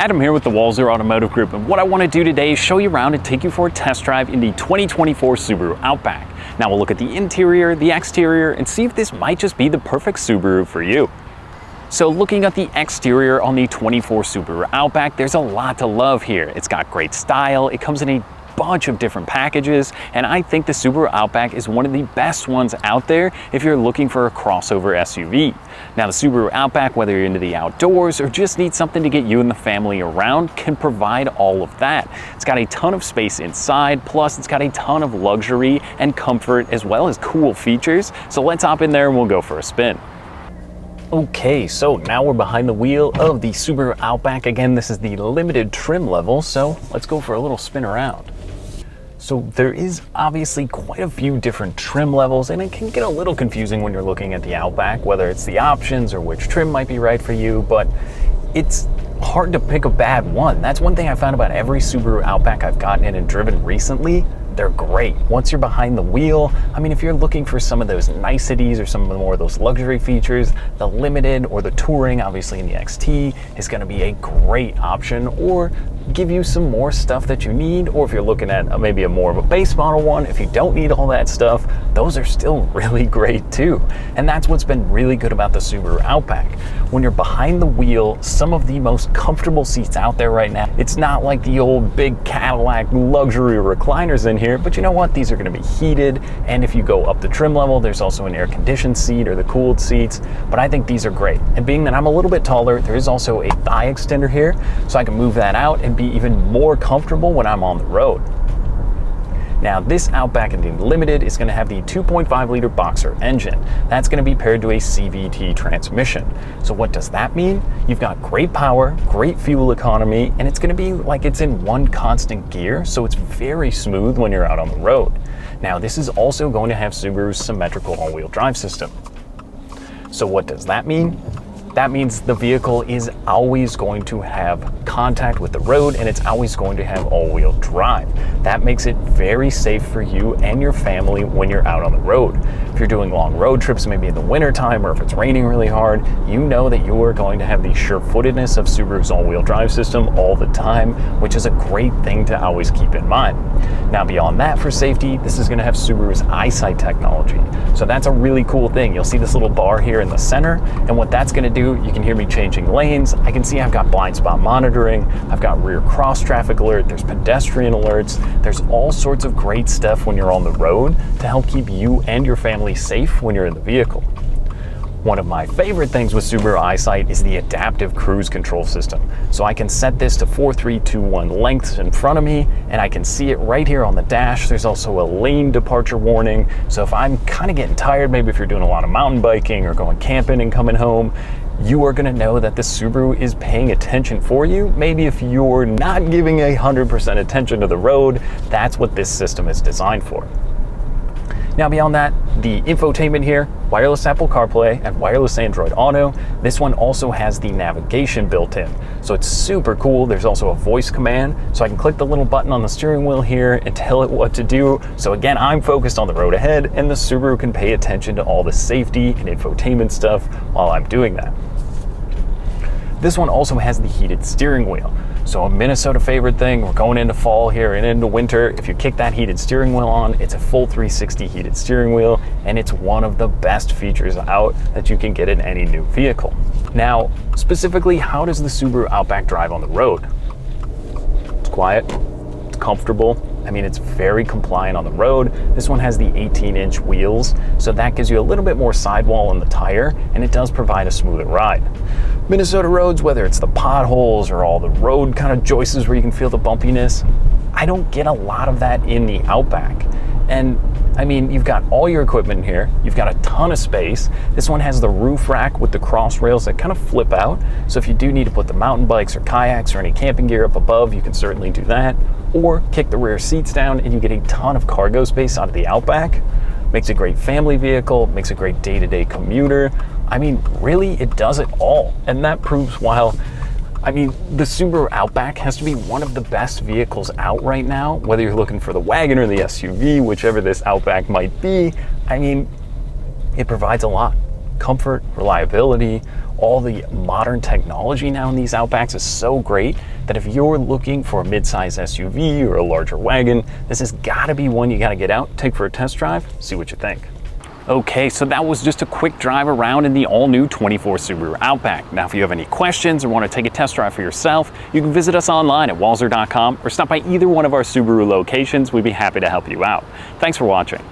Adam here with the Walser Automotive Group, and what I want to do today is show you around and take you for a test drive in the 2024 Subaru Outback. Now we'll look at the interior, the exterior, and see if this might just be the perfect Subaru for you. So looking at the exterior on the 24 Subaru Outback, there's a lot to love here. It's got great style, it comes in a bunch of different packages, and I think the Subaru Outback is one of the best ones out there if you're looking for a crossover SUV. Now the Subaru Outback, whether you're into the outdoors or just need something to get you and the family around, can provide all of that. It's got a ton of space inside, plus it's got a ton of luxury and comfort as well as cool features. So let's hop in there and we'll go for a spin. Okay, so now we're behind the wheel of the Subaru Outback. Again, this is the limited trim level, so let's go for a little spin around. So there is obviously quite a few different trim levels, and it can get a little confusing when you're looking at the Outback, whether it's the options or which trim might be right for you, but it's hard to pick a bad one. That's one thing I found about every Subaru Outback I've gotten in and driven recently. They're great. Once you're behind the wheel, I mean, if you're looking for some of those niceties or some of the more of those luxury features, the Limited or the Touring, obviously in the XT, is going to be a great option, or give you some more stuff that you need. Or if you're looking at maybe a more of a base model one, if you don't need all that stuff, those are still really great too. And that's what's been really good about the Subaru Outback. When you're behind the wheel, some of the most comfortable seats out there right now, it's not like the old big Cadillac luxury recliners in here, but you know what? These are going to be heated, and if you go up the trim level, there's also an air-conditioned seat or the cooled seats, but I think these are great. And being that I'm a little bit taller, there is also a thigh extender here, so I can move that out and be even more comfortable when I'm on the road. Now this Outback in the Limited is going to have the 2.5 liter Boxer engine. That's going to be paired to a CVT transmission. So what does that mean? You've got great power, great fuel economy, and it's going to be like it's in one constant gear, so it's very smooth when you're out on the road. Now this is also going to have Subaru's symmetrical all-wheel drive system. So what does that mean? That means the vehicle is always going to have contact with the road, and it's always going to have all-wheel drive. That makes it very safe for you and your family when you're out on the road. If you're doing long road trips, maybe in the winter time, or if it's raining really hard, you know that you are going to have the sure-footedness of Subaru's all-wheel drive system all the time, which is a great thing to always keep in mind. Now beyond that, for safety, this is going to have Subaru's EyeSight technology. So that's a really cool thing. You'll see this little bar here in the center, and what that's going to do, you can hear me changing lanes. I can see I've got blind spot monitoring, I've got rear cross traffic alert, there's pedestrian alerts, there's all sorts of great stuff when you're on the road to help keep you and your family safe when you're in the vehicle. One of my favorite things with Subaru EyeSight is the adaptive cruise control system. So I can set this to 4-3-2-1 lengths in front of me, and I can see it right here on the dash. There's also a lane departure warning. So if I'm kind of getting tired, maybe if you're doing a lot of mountain biking or going camping and coming home, you are going to know that the Subaru is paying attention for you. Maybe if you're not giving 100% attention to the road, that's what this system is designed for. Now beyond that, the infotainment here, wireless Apple CarPlay and wireless Android Auto. This one also has the navigation built in. So it's super cool. There's also a voice command, so I can click the little button on the steering wheel here and tell it what to do. So again, I'm focused on the road ahead, and the Subaru can pay attention to all the safety and infotainment stuff while I'm doing that. This one also has the heated steering wheel. So a Minnesota favorite thing, we're going into fall here and into winter. If you kick that heated steering wheel on, it's a full 360 heated steering wheel, and it's one of the best features out that you can get in any new vehicle. Now, specifically, how does the Subaru Outback drive on the road? It's quiet, it's comfortable. I mean, it's very compliant on the road. This one has the 18-inch wheels, so that gives you a little bit more sidewall in the tire, and it does provide a smoother ride. Minnesota roads, whether it's the potholes or all the road kind of joists where you can feel the bumpiness, I don't get a lot of that in the Outback. And I mean, you've got all your equipment here, you've got a ton of space. This one has the roof rack with the cross rails that kind of flip out, so if you do need to put the mountain bikes or kayaks or any camping gear up above, you can certainly do that. Or kick the rear seats down and you get a ton of cargo space out of the Outback. Makes a great family vehicle, makes a great day-to-day commuter. I mean, really, it does it all. And that proves while, I mean, the Subaru Outback has to be one of the best vehicles out right now, whether you're looking for the wagon or the SUV, whichever this Outback might be. I mean, it provides a lot. Comfort, reliability, all the modern technology now in these Outbacks is so great that if you're looking for a mid-size SUV or a larger wagon, this has got to be one you got to get out, take for a test drive, see what you think. Okay, so that was just a quick drive around in the all-new 24 Subaru Outback. Now, if you have any questions or want to take a test drive for yourself, you can visit us online at walser.com or stop by either one of our Subaru locations. We'd be happy to help you out. Thanks for watching.